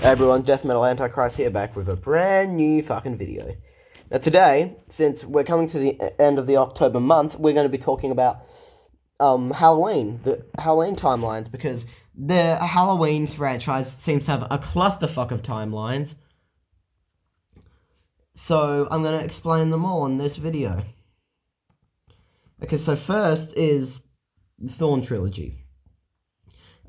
Hey everyone, Death Metal Antichrist here, back with a brand new fucking video. Now today, since we're coming to the end of the October month, we're going to be talking about Halloween, the Halloween timelines, because the Halloween franchise seems to have a clusterfuck of timelines. So I'm going to explain them all in this video. Okay, so first is the Thorn Trilogy.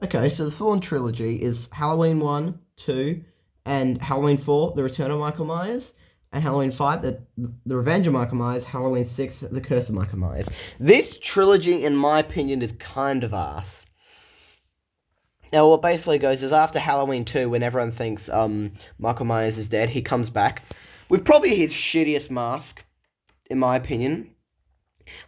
Okay, so the Thorn Trilogy is Halloween 1, 2, and Halloween 4, The Return of Michael Myers, and Halloween 5, The Revenge of Michael Myers, Halloween 6, The Curse of Michael Myers. This trilogy, in my opinion, is kind of ass. Now, what basically goes is after Halloween 2, when everyone thinks Michael Myers is dead, he comes back with probably his shittiest mask, in my opinion.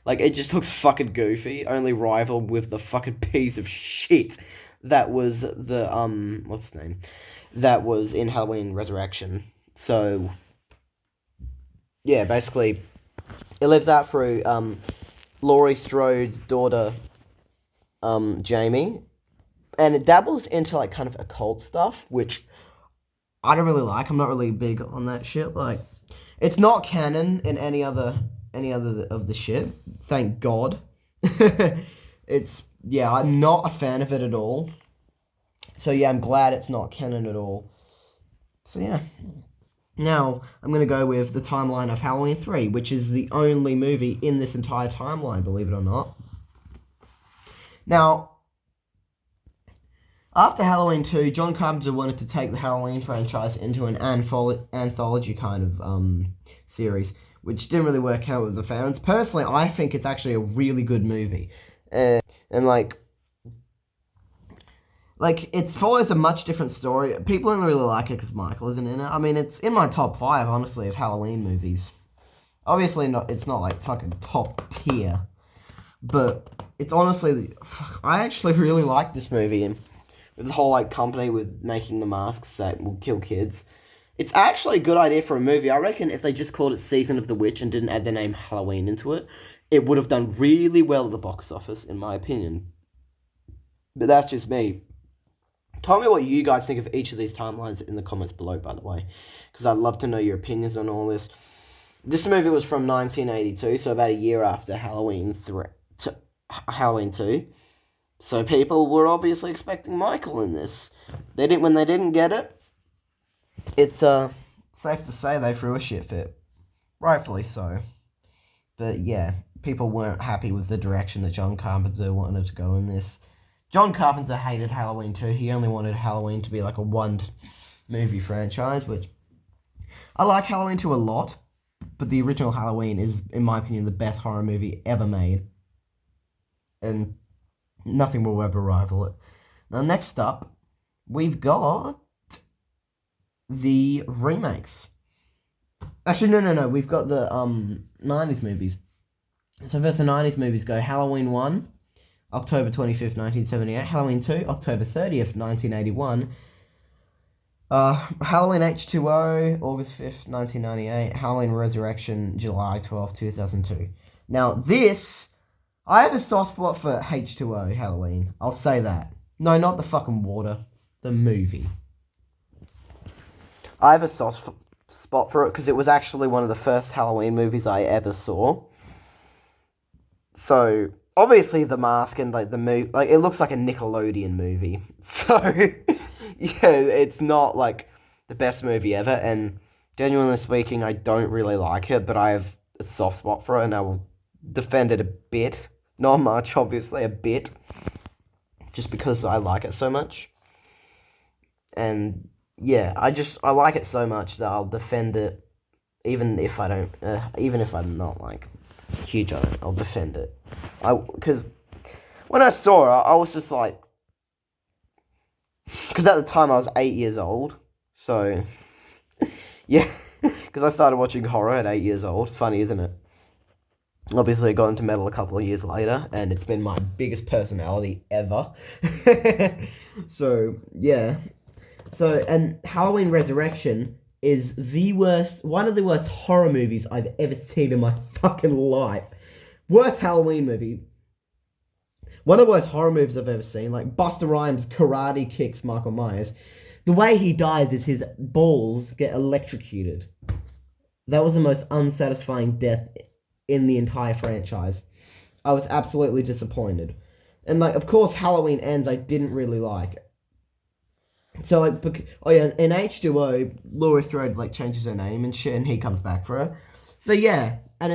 Like, it just looks fucking goofy, only rivaled with the fucking piece of shit that was the, what's his name? That was in Halloween Resurrection. So, yeah, basically, it lives out through, Laurie Strode's daughter, Jamie, and it dabbles into, like, kind of occult stuff, which I don't really like. I'm not really big on that shit. Like, it's not canon in any other of the shit. Thank God. I'm not a fan of it at all. So yeah, I'm glad it's not canon at all. So yeah. Now, I'm going to go with the timeline of Halloween 3, which is the only movie in this entire timeline, believe it or not. Now, after Halloween 2, John Carpenter wanted to take the Halloween franchise into an anthology kind of series, which didn't really work out with the fans. Personally, I think it's actually a really good movie. And like, it follows a much different story. People don't really like it because Michael isn't in it. I mean, it's in my top 5, honestly, of Halloween movies. Obviously, it's not like fucking top tier. But it's honestly, I actually really like this movie. And with the whole, like, company with making the masks that will kill kids. It's actually a good idea for a movie. I reckon if they just called it Season of the Witch and didn't add the name Halloween into it, it would have done really well at the box office, in my opinion. But that's just me. Tell me what you guys think of each of these timelines in the comments below, by the way, because I'd love to know your opinions on all this. This movie was from 1982, so about a year after Halloween 2. So people were obviously expecting Michael in this. When they didn't get it, it's safe to say they threw a shit fit. Rightfully so. But yeah, people weren't happy with the direction that John Carpenter wanted to go in this. John Carpenter hated Halloween 2. He only wanted Halloween to be like a one-movie franchise, which I like Halloween 2 a lot, but the original Halloween is, in my opinion, the best horror movie ever made. And nothing will ever rival it. Now, next up, we've got the remakes. Actually, no. We've got the 90s movies. So first, the 90s movies go Halloween 1, October 25th, 1978. Halloween 2, October 30th, 1981. Halloween H2O, August 5th, 1998. Halloween Resurrection, July 12th, 2002. Now, this, I have a soft spot for H2O Halloween. I'll say that. No, not the fucking water. The movie. I have a soft spot for it because it was actually one of the first Halloween movies I ever saw. So, obviously the mask and like the movie, like it looks like a Nickelodeon movie. So, yeah, it's not like the best movie ever. And genuinely speaking, I don't really like it, but I have a soft spot for it and I will defend it a bit. Not much, obviously, a bit. Just because I like it so much. And yeah, I like it so much that I'll defend it, even if I'm not like huge on it. I'll defend it. Because when I saw it, I was just like, because at the time I was 8 years old, so yeah, because I started watching horror at 8 years old. Funny, isn't it? Obviously, I got into metal a couple of years later, and it's been my biggest personality ever. So yeah. So, and Halloween Resurrection is one of the worst horror movies I've ever seen in my fucking life. Worst Halloween movie. One of the worst horror movies I've ever seen. Like, Busta Rhymes karate kicks Michael Myers. The way he dies is his balls get electrocuted. That was the most unsatisfying death in the entire franchise. I was absolutely disappointed. And, like, of course, Halloween Ends I didn't really like. So, like, in H2O, Laurie Strode, like, changes her name and shit, and he comes back for her. So, yeah, and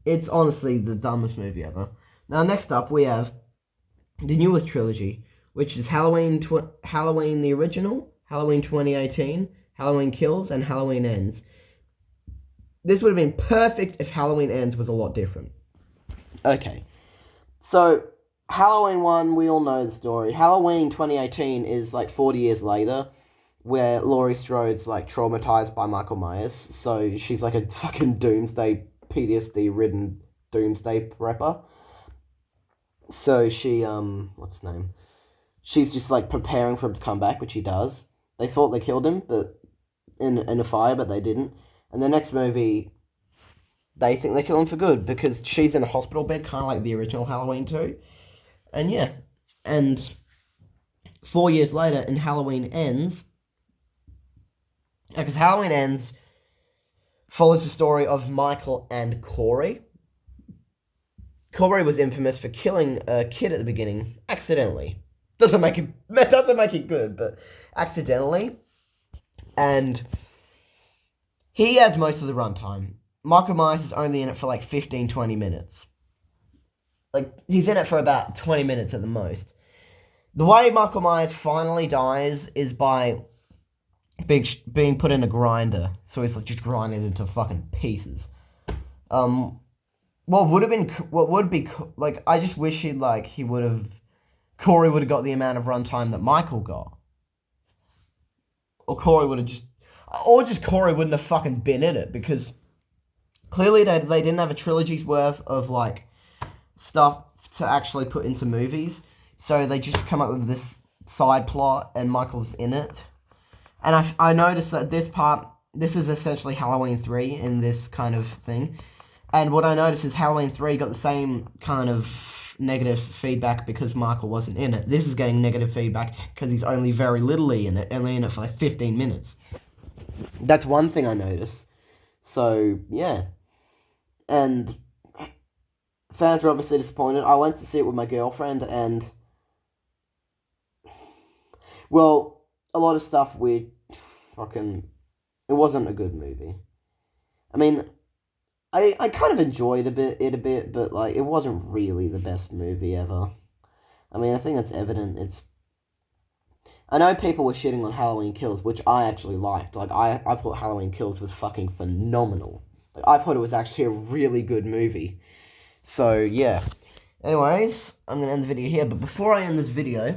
it's honestly the dumbest movie ever. Now, next up, we have the newest trilogy, which is Halloween the original, Halloween 2018, Halloween Kills, and Halloween Ends. This would have been perfect if Halloween Ends was a lot different. Okay, so Halloween 1, we all know the story. Halloween 2018 is like 40 years later, where Laurie Strode's like traumatized by Michael Myers, so she's like a fucking doomsday, PTSD-ridden doomsday prepper. So she, what's the name? She's just like preparing for him to come back, which he does. They thought they killed him, but in a fire, but they didn't. And the next movie, they think they kill him for good because she's in a hospital bed, kind of like the original Halloween 2. And yeah, and 4 years later, in Halloween Ends, because Halloween Ends follows the story of Michael and Corey. Corey was infamous for killing a kid at the beginning accidentally. Doesn't make it good, but accidentally. And he has most of the runtime. Michael Myers is only in it for like 15, 20 minutes. Like, he's in it for about 20 minutes at the most. The way Michael Myers finally dies is by being put in a grinder. So he's like just grinding into fucking pieces. What would be, like, I just wish Corey would have got the amount of runtime that Michael got. Or Corey wouldn't have fucking been in it, because clearly they didn't have a trilogy's worth of, like, stuff to actually put into movies. So they just come up with this side plot, and Michael's in it. And I noticed that this is essentially Halloween 3 in this kind of thing. And what I noticed is Halloween 3 got the same kind of negative feedback because Michael wasn't in it. This is getting negative feedback because he's only very littly in it, only in it for like 15 minutes. That's one thing I noticed. So, yeah. And fans were obviously disappointed. I went to see it with my girlfriend, and, well, a lot of stuff it wasn't a good movie. I mean, I kind of enjoyed it a bit, but, like, it wasn't really the best movie ever. I mean, I think that's evident. I know people were shitting on Halloween Kills, which I actually liked. Like, I thought Halloween Kills was fucking phenomenal. Like, I thought it was actually a really good movie. So, yeah. Anyways, I'm gonna end the video here, but before I end this video,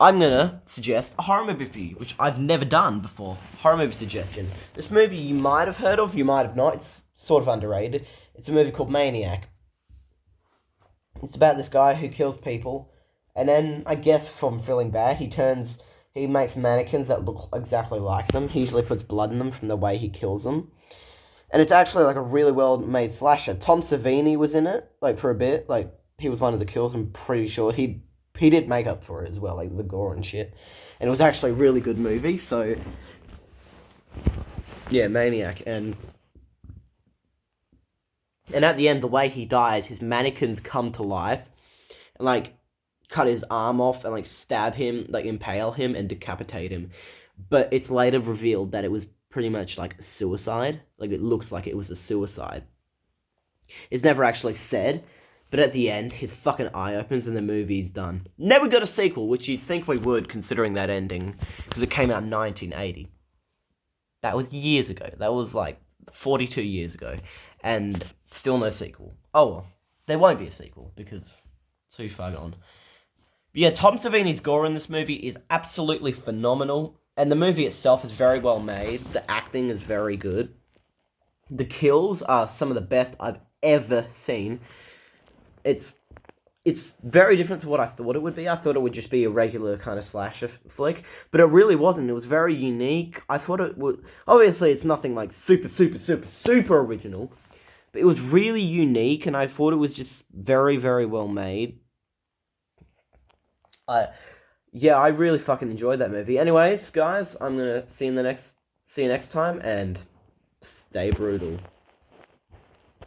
I'm gonna suggest a horror movie for you, which I've never done before. Horror movie suggestion. This movie you might have heard of, you might have not. It's sort of underrated. It's a movie called Maniac. It's about this guy who kills people, and then, I guess from feeling bad, he makes mannequins that look exactly like them. He usually puts blood in them from the way he kills them. And it's actually, like, a really well-made slasher. Tom Savini was in it, like, for a bit. Like, he was one of the kills, I'm pretty sure. He did make up for it as well, like the gore and shit. And it was actually a really good movie, so yeah, Maniac. And at the end, the way he dies, his mannequins come to life and, like, cut his arm off and, like, stab him, like, impale him and decapitate him. But it's later revealed that it was pretty much like suicide. Like, it looks like it was a suicide. It's never actually said. But at the end, his fucking eye opens and the movie's done. Never got a sequel, which you'd think we would, considering that ending, because it came out in 1980. That was years ago. That was, like, 42 years ago. And still no sequel. Oh, well. There won't be a sequel, because it's too far gone. But yeah, Tom Savini's gore in this movie is absolutely phenomenal. And the movie itself is very well made. The acting is very good. The kills are some of the best I've ever seen. It's very different to what I thought it would be. I thought it would just be a regular kind of slasher flick, but it really wasn't. It was very unique. I thought it would... Obviously, it's nothing like super original, but it was really unique, and I thought it was just very, very well made. yeah, I really fucking enjoyed that movie. Anyways, guys, I'm gonna see you next time, and stay brutal.